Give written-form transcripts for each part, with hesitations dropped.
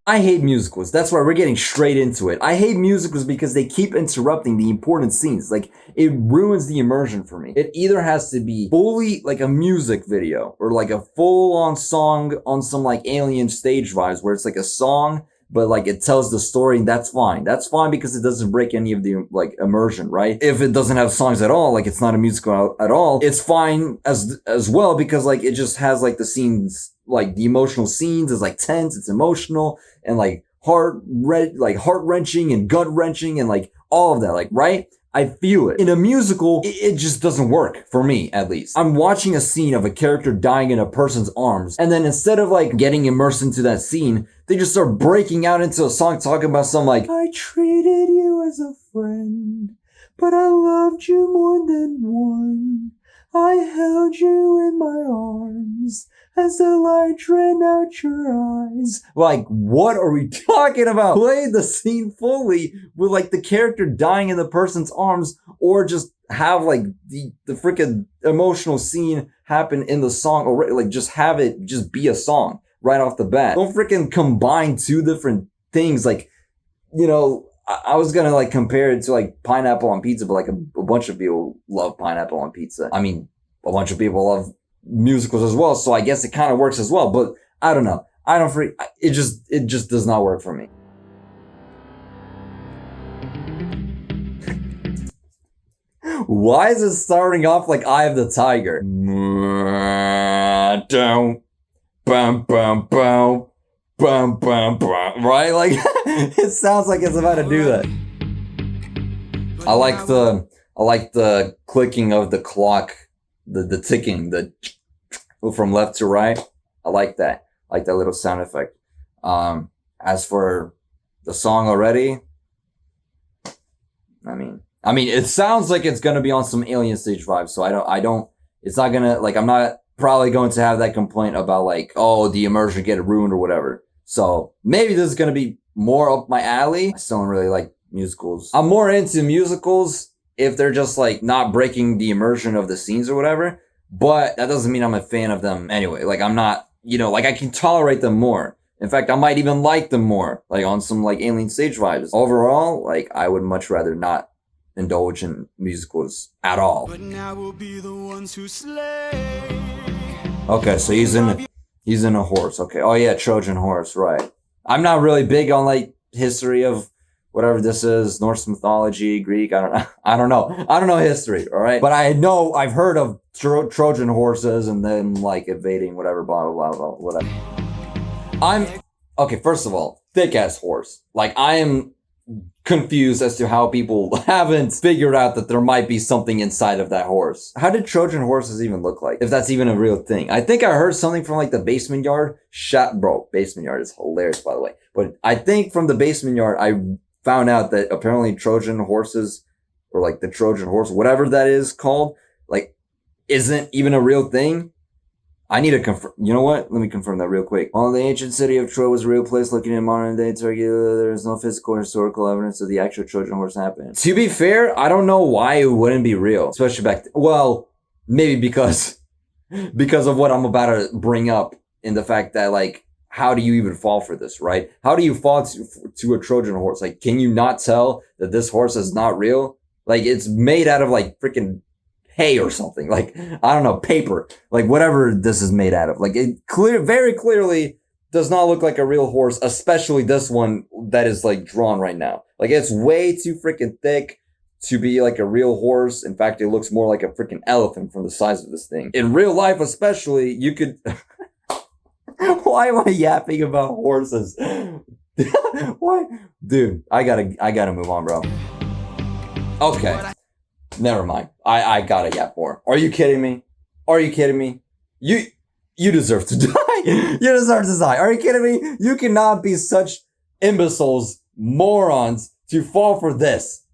I hate musicals. That's why we're getting straight into it. I hate musicals because they keep interrupting the important scenes. Like, it ruins the immersion for me. It either has to be fully like a music video or like a full-on song on some like alien stage vibes where it's like a song, but like it tells the story, and that's fine. That's fine because it doesn't break any of the like immersion, right? If it doesn't have songs at all, like it's not a musical at all, it's fine as well because like it just has like the scenes, like the emotional scenes is like tense, it's emotional and like heart-wrenching and gut-wrenching and like all of that, like, right? I feel it. In a musical, it just doesn't work, for me, at least. I'm watching a scene of a character dying in a person's arms, and then instead of like getting immersed into that scene, they just start breaking out into a song talking about some like, I treated you as a friend, but I loved you more than one. I held you in my arms as the light ran out your eyes. Like, what are we talking about? Play the scene fully with like the character dying in the person's arms, or just have like the freaking emotional scene happen in the song, or like just have it just be a song right off the bat. Don't freaking combine two different things. Like, you know, I was gonna like compare it to like pineapple on pizza, but like a bunch of people love pineapple on pizza. I mean, a bunch of people love musicals as well, so I guess it kind of works as well, but I don't know. It just does not work for me. Why is it starting off like Eye of the Tiger? Right? Like, it sounds like it's about to do that. I like the clicking of the clock, the ticking, from left to right. I like that. I like that little sound effect. As for the song already, I mean, it sounds like it's gonna be on some alien stage vibe. So it's not gonna, like, I'm not probably going to have that complaint about like, oh, the immersion get ruined or whatever. So maybe this is gonna be more up my alley. I still don't really like musicals. I'm more into musicals if they're just like not breaking the immersion of the scenes or whatever, but that doesn't mean I'm a fan of them anyway. Like, I'm not, you know, like I can tolerate them more. In fact, I might even like them more, like on some like alien stage vibes. Overall, like, I would much rather not indulge in musicals at all. But now we'll be the ones who slay. Okay, so he's in a horse. Okay. Oh yeah, Trojan horse, right. I'm not really big on like history of whatever this is, Norse mythology, Greek, I don't know history, all right? But I know, I've heard of Trojan horses and then like invading whatever, blah, blah, blah, blah, whatever. Okay, first of all, thick ass horse. Like, I am confused as to how people haven't figured out that there might be something inside of that horse. How did Trojan horses even look like? If that's even a real thing. I think I heard something from like the Basement Yard. Bro, Basement Yard is hilarious, by the way. But I think from the Basement Yard, I found out that apparently Trojan horses, or like the Trojan horse, whatever that is called, like, isn't even a real thing. I need to confirm. You know what? Let me confirm that real quick. While the ancient city of Troy was a real place, looking in modern day Turkey, there is no physical or historical evidence of the actual Trojan horse happening. To be fair, I don't know why it wouldn't be real, especially back then. Well, maybe because of what I'm about to bring up, in the fact that, like, how do you even fall for this, right? How do you fall to a Trojan horse? Like, can you not tell that this horse is not real? Like, it's made out of like freaking hay or something, like, I don't know, paper, like whatever this is made out of. Like, it very clearly does not look like a real horse, especially this one that is like drawn right now. Like, it's way too freaking thick to be like a real horse. In fact, it looks more like a freaking elephant from the size of this thing. In real life especially, you could why am I yapping about horses? Why? Dude, I gotta move on, bro. Okay. Never mind. I gotta yap more. Are you kidding me? Are you kidding me? You deserve to die. You deserve to die. Are you kidding me? You cannot be such imbeciles, morons, to fall for this.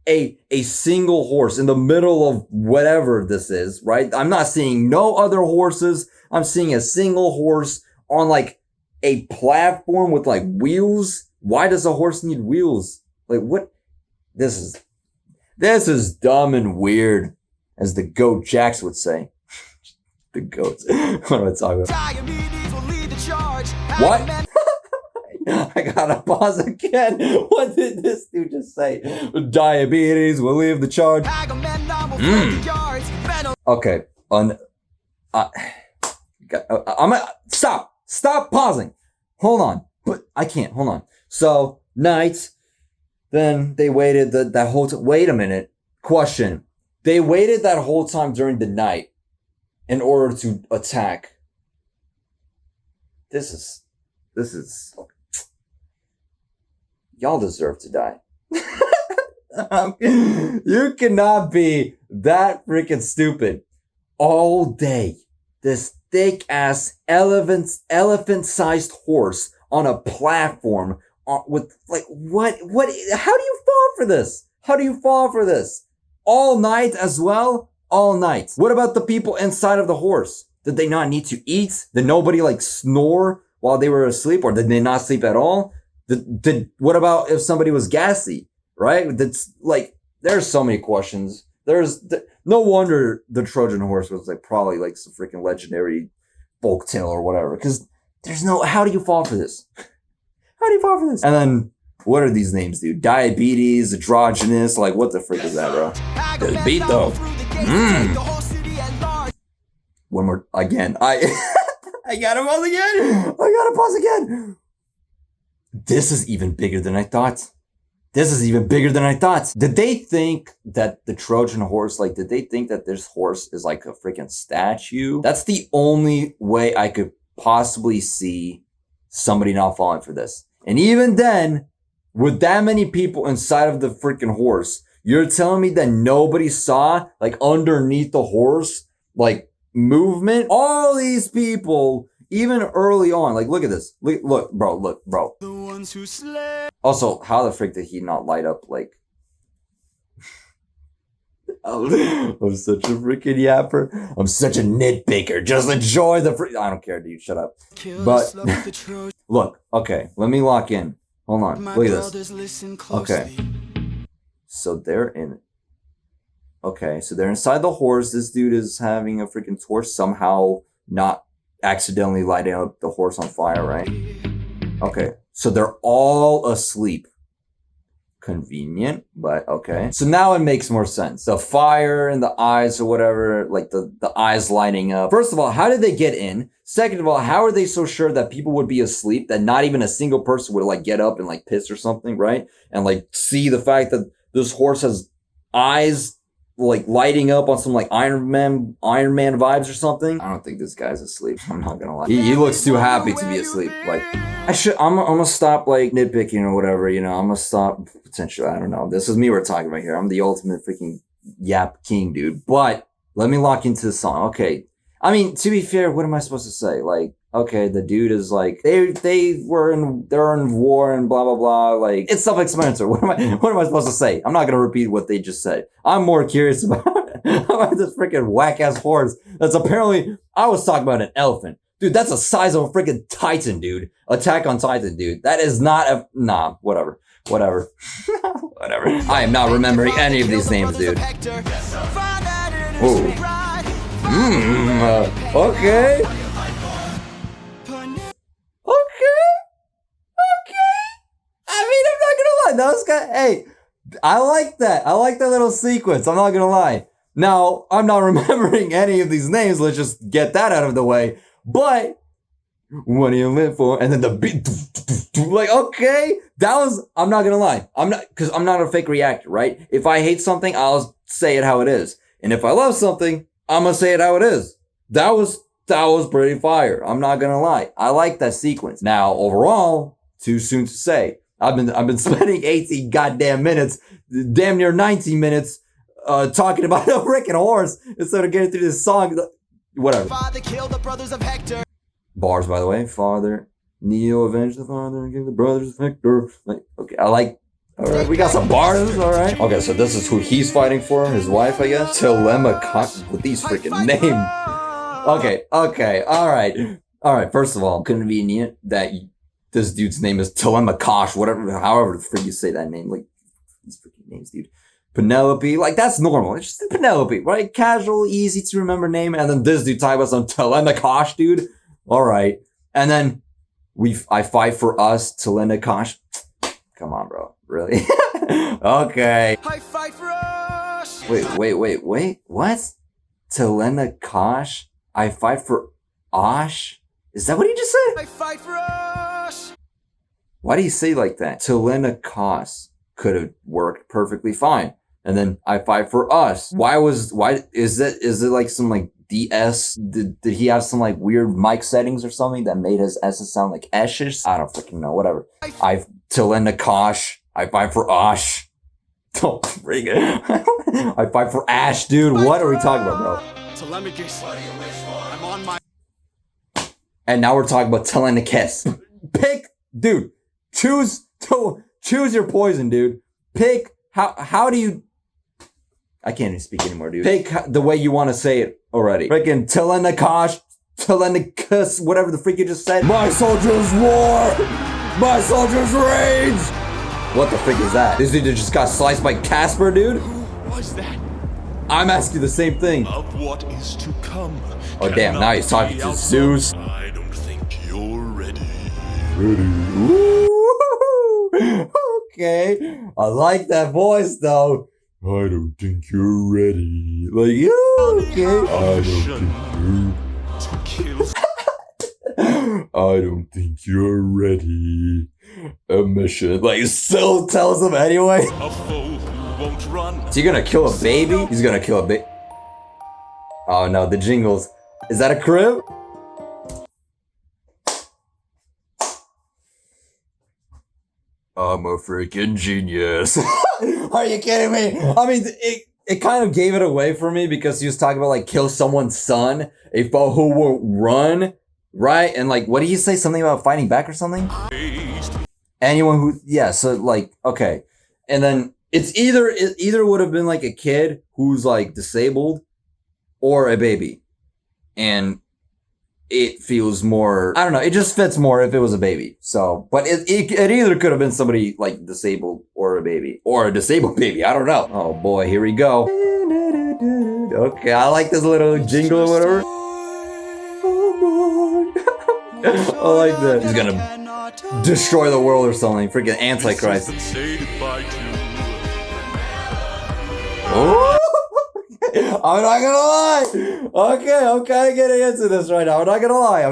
A single horse in the middle of whatever this is, right? I'm not seeing no other horses. I'm seeing a single horse on like a platform with like wheels. Why does a horse need wheels? Like, what? This is dumb and weird, as the goat Jacks would say. The goats. What am I talking about? What? I gotta pause again. What did this dude just say? Diabetes will leave the charge. Okay. Stop pausing. Hold on. But I can't. Hold on. So, night. Then they waited that whole time. Wait a minute. Question. They waited that whole time during the night in order to attack. This is y'all deserve to die. You cannot be that freaking stupid all day. This thick ass elephant-sized horse on a platform with like what? How do you fall for this? How do you fall for this? All night as well? All night. What about the people inside of the horse? Did they not need to eat? Did nobody like snore while they were asleep, or did they not sleep at all? What about if somebody was gassy, right? That's like, there's so many questions. No wonder the Trojan horse was like probably like some freaking legendary folk tale or whatever. Because how do you fall for this? How do you fall for this? And then, what are these names, dude? Diabetes, androgynous, like what the frick is that, bro? The beat though. One more, again. I gotta pause again. This is even bigger than I thought. Did they think that the Trojan horse, like, did they think that this horse is like a freaking statue? That's the only way I could possibly see somebody not falling for this. And even then, with that many people inside of the freaking horse, you're telling me that nobody saw, like, underneath the horse, like, movement? All these people, even early on, like, look at this. Look, bro. The ones who slept. Also, how the frick did he not light up, like... I'm such a freaking yapper. I'm such a nitpicker. Just enjoy the I don't care, dude. Shut up. But, look, okay, let me lock in. Hold on, look at this. Okay. So they're inside the horse. This dude is having a freaking torch, somehow not accidentally lighting up the horse on fire, right? Okay, so they're all asleep. Convenient, but okay. So now it makes more sense. The fire in the eyes or whatever, like the eyes lighting up. First of all, how did they get in? Second of all, how are they so sure that people would be asleep, that not even a single person would like get up and like piss or something, right? And like see the fact that this horse has eyes like lighting up on some like Iron Man vibes or something. I don't think this guy's asleep. I'm not gonna lie. He looks too happy to be asleep. Like I'm gonna stop like nitpicking or whatever, you know. I'm gonna stop potentially. I don't know. This is me we're talking about here. I'm the ultimate freaking yap king, dude. But let me lock into the song. Okay. I mean, to be fair, what am I supposed to say? Like, okay, the dude is like, they're in war and blah, blah, blah. Like, it's self-explanatory. What am I supposed to say? I'm not going to repeat what they just said. I'm more curious about this freaking whack-ass horse that's apparently, I was talking about an elephant. Dude, that's the size of a freaking Titan, dude. Attack on Titan, dude. That is not whatever. Whatever. I am not remembering any of these names, dude. Ooh. Okay. I mean, I'm not gonna lie. That was hey, I like that. I like that little sequence. I'm not gonna lie. Now, I'm not remembering any of these names. Let's just get that out of the way. But what do you live for? And then the beat, like, okay, I'm not gonna lie. Because I'm not a fake reactor, right? If I hate something, I'll say it how it is. And if I love something, I'm gonna say it how it is. That was pretty fire. I'm not gonna lie. I like that sequence. Now, overall, too soon to say. I've been spending 18 goddamn minutes, damn near 19 minutes, talking about a freaking horse instead of getting through this song. Whatever. Father killed the brothers of Hector. Bars, by the way. Father, Neo avenged the father and gave the brothers of Hector. Like, okay, I like. All right, we got some bars, all right. Okay, so this is who he's fighting for, his wife, I guess. 𝗯𝘂𝘀𝗀𝗀𝗀 with these freaking names. Okay, all right. First of all, convenient that this dude's name is 𝗯𝘂𝘀𝗀𝗀𝗀𝗀, whatever, however the frick you say that name. Like, these freaking names, dude. Penelope, like, that's normal. It's just Penelope, right? Casual, easy to remember name. And then this dude type us on 𝗯𝘂𝘀𝗀𝗀𝗀, dude. All right. And then, I fight for us, 𝗀𝘂𝘀𝘀𝘀. Come on, bro. Really? Okay. I fight for us. Wait. What? 𝗀𝘂𝘀𝘀𝘀? I fight for Osh? Is that what he just said? I fight for us. Why do you say like that? 𝗀𝘂𝘀𝘀𝘀 could have worked perfectly fine. And then I fight for us. Why is it like some like DS? Did he have some like weird mic settings or something that made his S's sound like S's? I don't freaking know, whatever. 𝗀𝘂𝘀𝘀𝘀𝘀. I fight for Osh. Don't bring it. I fight for Ash, dude. What are we talking about, bro? 𝗀𝘂𝘀𝘀𝘀. I'm on my. And now we're talking about 𝗀𝘂𝘀𝘀𝘀. Pick, dude. Choose your poison, dude. Pick how do you? I can't even speak anymore, dude. Pick the way you want to say it already. Freaking 𝗀𝘂𝘀𝘀𝘀𝘀, whatever the freak you just said. My soldiers war. My soldiers rage. What the frick is that? This dude just got sliced by Casper, dude? Who was that? I'm asking you the same thing. Of what is to come. Oh damn, now he's talking to Zeus. I don't think you're ready. Ooh, okay. I like that voice though. I don't think you're ready. Like, yeah, okay. I don't think To kill. I don't think you're ready. A mission. Like, still tells him anyway. A foe who won't run. Is he gonna kill a baby? He's gonna kill a baby. Oh no, the jingles. Is that a crib? I'm a freaking genius. Are you kidding me? I mean, it kind of gave it away for me because he was talking about like kill someone's son, a foe who won't run, right? And like, what did he say? Something about fighting back or something? Anyone who, yeah, so like, okay. And then it either would have been like a kid who's like disabled or a baby. And it feels more, I don't know, it just fits more if it was a baby. So, but it either could have been somebody like disabled or a baby or a disabled baby. I don't know. Oh boy, here we go. Okay, I like this little jingle or whatever. I like that. He's gonna destroy the world or something. Freaking Antichrist. Oh! I'm not gonna lie. Okay, I'm kind of getting into this right now. I'm not gonna lie.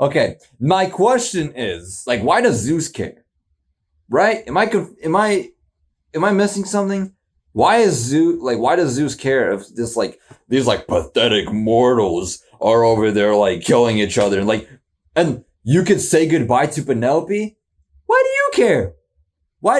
Okay, my question is, like, why does Zeus care? Right? Am I missing something? Why does Zeus care if this like these like pathetic mortals are over there like killing each other and you could say goodbye to Penelope? Why do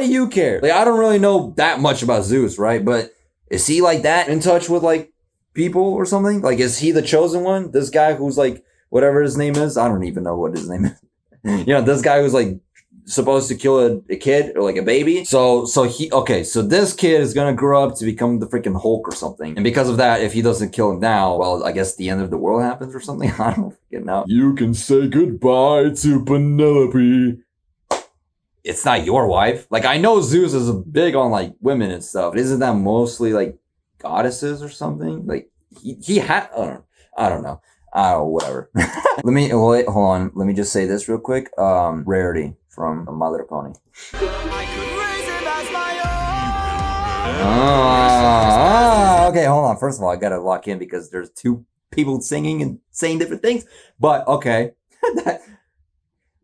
you care? Like, I don't really know that much about Zeus, right? But is he like that in touch with like people or something? Like, is he the chosen one? This guy who's like, whatever his name is, I don't even know what his name is. You know, this guy who's like supposed to kill a kid or like a baby. So this kid is gonna grow up to become the freaking Hulk or something. And because of that, if he doesn't kill him now, well, I guess the end of the world happens or something. I don't freaking know. You can say goodbye to Penelope. It's not your wife. Like, I know Zeus is big on like women and stuff. But isn't that mostly like goddesses or something? Like he had, I don't know. Whatever. Wait, hold on. Let me just say this real quick. Rarity from My Little Pony. Okay, hold on. First of all, I gotta lock in because there's two people singing and saying different things. But okay.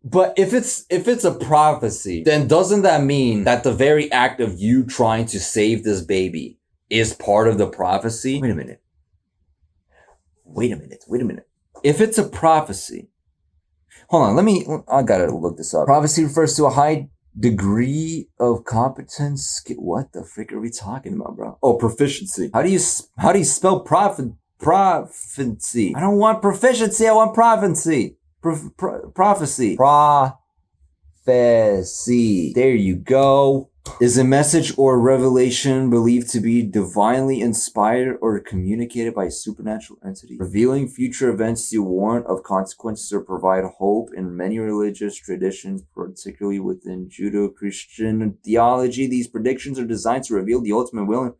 But if it's a prophecy, then doesn't that mean that the very act of you trying to save this baby is part of the prophecy? Wait a minute. If it's a prophecy, hold on, I gotta look this up. Prophecy refers to a high degree of competence. What the frick are we talking about, bro? Oh, proficiency. How do you spell prophecy? I don't want proficiency, I want prophecy. Prophecy. Prophecy. There you go. Is a message or revelation believed to be divinely inspired or communicated by a supernatural entity, revealing future events to warn of consequences or provide hope. In many religious traditions, particularly within Judeo-Christian theology, these predictions are designed to reveal the ultimate will.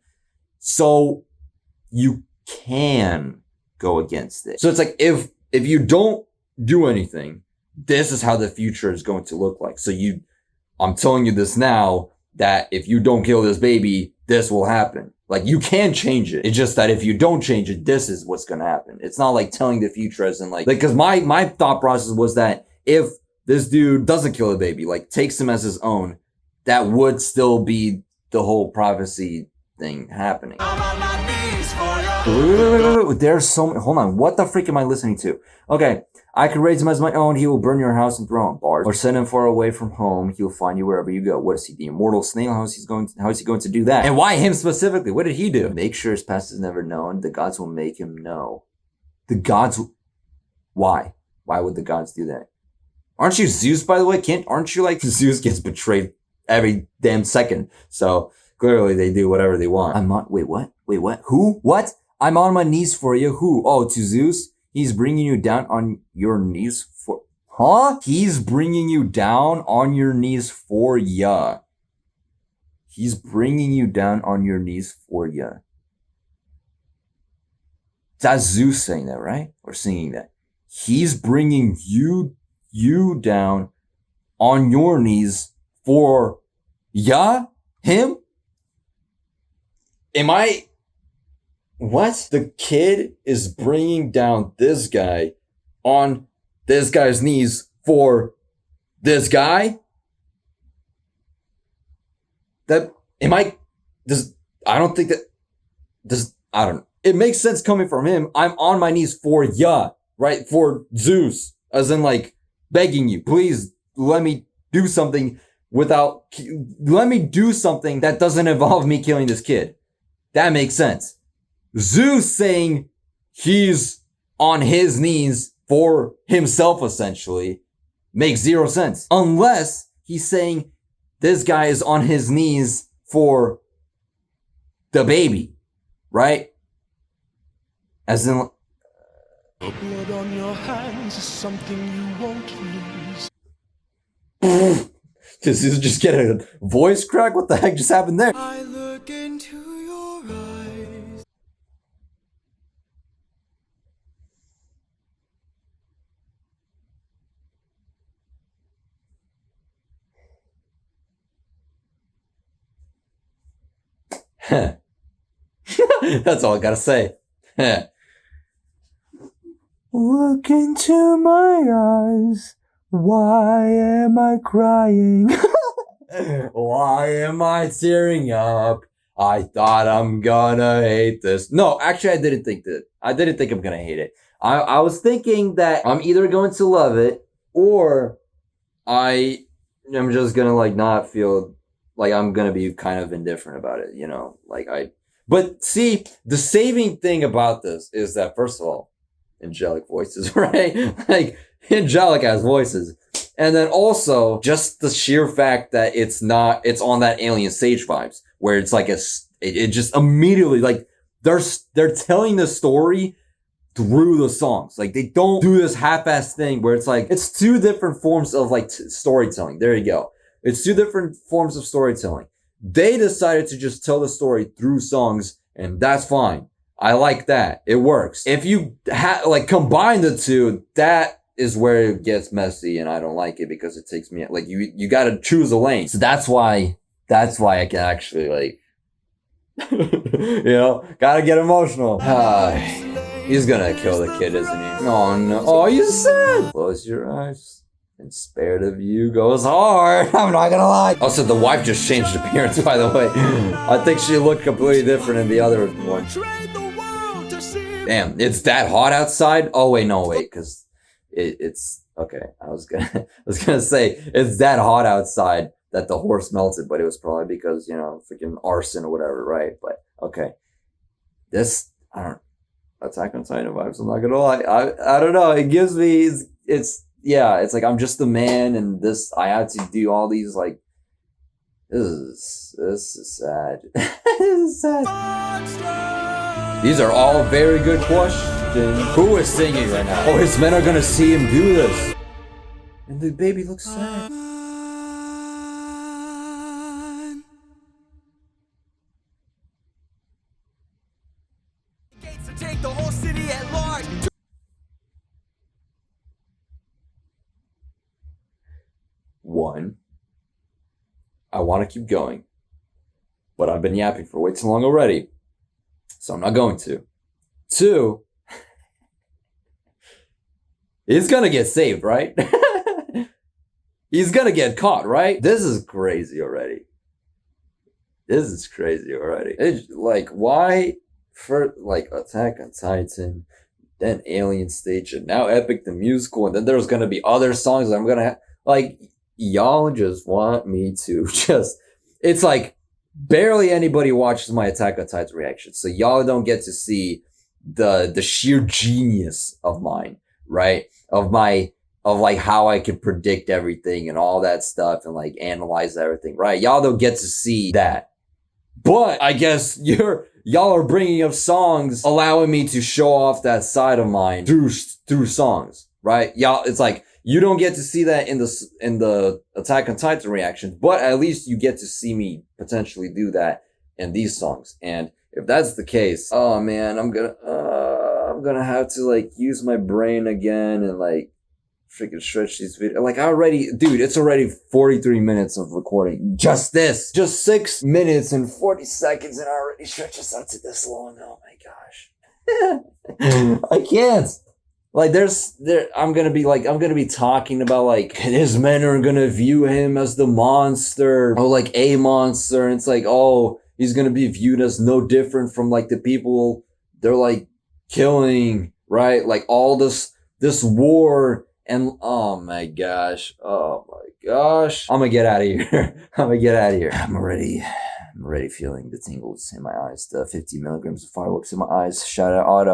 So you can go against it. So it's like if you don't do anything, this is how the future is going to look like. So I'm telling you this now, that if you don't kill this baby, this will happen. Like, you can change it. It's just that if you don't change it, this is what's going to happen. It's not like telling the future as in like, cause my thought process was that if this dude doesn't kill the baby, like takes him as his own, that would still be the whole prophecy thing happening. Wait. There's so many, hold on. What the freak am I listening to? Okay. I could raise him as my own. He will burn your house and throw him bars, or send him far away from home. He'll find you wherever you go. What is he, the immortal snail? How is he going to do that? And why him specifically? What did he do? Make sure his past is never known. The gods will make him know. The gods, why? Why would the gods do that? Aren't you Zeus, by the way? Aren't you like Zeus gets betrayed every damn second? So clearly they do whatever they want. Wait, what? Who? What? I'm on my knees for you. Who? Oh, to Zeus? He's bringing you down on your knees for... Huh? He's bringing you down on your knees for ya. He's bringing you down on your knees for ya. That's Zeus saying that, right? Or singing that. He's bringing you down on your knees for ya? Him? Am I... What? The kid is bringing down this guy on this guy's knees for this guy? I don't think that, it makes sense coming from him. I'm on my knees for ya, right? For Zeus, as in like begging you, please let me do something that doesn't involve me killing this kid. That makes sense. Zeus saying he's on his knees for himself, essentially, makes zero sense. Unless he's saying this guy is on his knees for the baby, right? As in... The blood on your hands is something you won't lose. Did Zeus just get a voice crack? What the heck just happened there? I look into your eyes. That's all I gotta say. Look into my eyes. Why am I crying? Why am I tearing up? I thought I'm gonna hate this. No, actually, I didn't think I'm gonna hate it. I was thinking that I'm either going to love it or I am just gonna like not feel like I'm gonna be kind of indifferent about it, you know? But see, the saving thing about this is that, first of all, angelic voices, right? Like, angelic ass voices. And then also, just the sheer fact that it's on that Alien Sage vibes, where it's like it just immediately, like, they're telling the story through the songs. Like, they don't do this half-ass thing where it's like, it's two different forms of like storytelling. There you go. It's two different forms of storytelling. They decided to just tell the story through songs, and that's fine. I like that. It works. If you combine the two, that is where it gets messy, and I don't like it because it takes me, like, you gotta choose a lane. So that's why I can actually, like, you know, gotta get emotional. He's gonna kill the kid, isn't he? Oh no. Oh, you sad. Close your eyes. And spared of you goes hard. I'm not gonna lie. Also, the wife just changed appearance, by the way. I think she looked completely different in the other one. Damn, it's that hot outside? Oh, wait, because it's okay. I was gonna say it's that hot outside that the horse melted, but it was probably because, you know, freaking arson or whatever, right? But okay. Attack on Titan vibes, I'm not gonna lie. I don't know. It gives me, it's like I'm just a man, and I have to do all these, like, this is sad. This is sad. These are all very good questions. Who is singing right now? Oh, his men are gonna see him do this. And the baby looks sad. Take the whole city at large. I want to keep going. But I've been yapping for way too long already. So I'm not going to. 2, he's gonna get saved, right? He's gonna get caught, right? This is crazy already. It's like, why for like Attack on Titan, then Alien Stage, and now Epic the Musical, and then there's gonna be other songs that I'm gonna have. Like, y'all just want me to just, it's like barely anybody watches my Attack on Titan reaction, so y'all don't get to see the sheer genius of mine, right? Of like how I can predict everything and all that stuff and like analyze everything, right? Y'all don't get to see that. But I guess y'all are bringing up songs, allowing me to show off that side of mine through songs, right? Y'all, it's like, you don't get to see that in the Attack on Titan reactions, but at least you get to see me potentially do that in these songs. And if that's the case, oh man, I'm gonna have to like use my brain again and like freaking stretch these videos. Like, dude, it's already 43 minutes of recording. Just 6 minutes and 40 seconds, and I already stretch this out to this long. Oh my gosh. I can't. Like, I'm gonna be talking about like, his men are gonna view him as the monster, or like a monster, and it's like, oh, he's gonna be viewed as no different from like the people they're like killing, right? Like all this war, and oh my gosh, I'm gonna get out of here. I'm already feeling the tingles in my eyes, the 50 milligrams of fireworks in my eyes. Shout out Otto.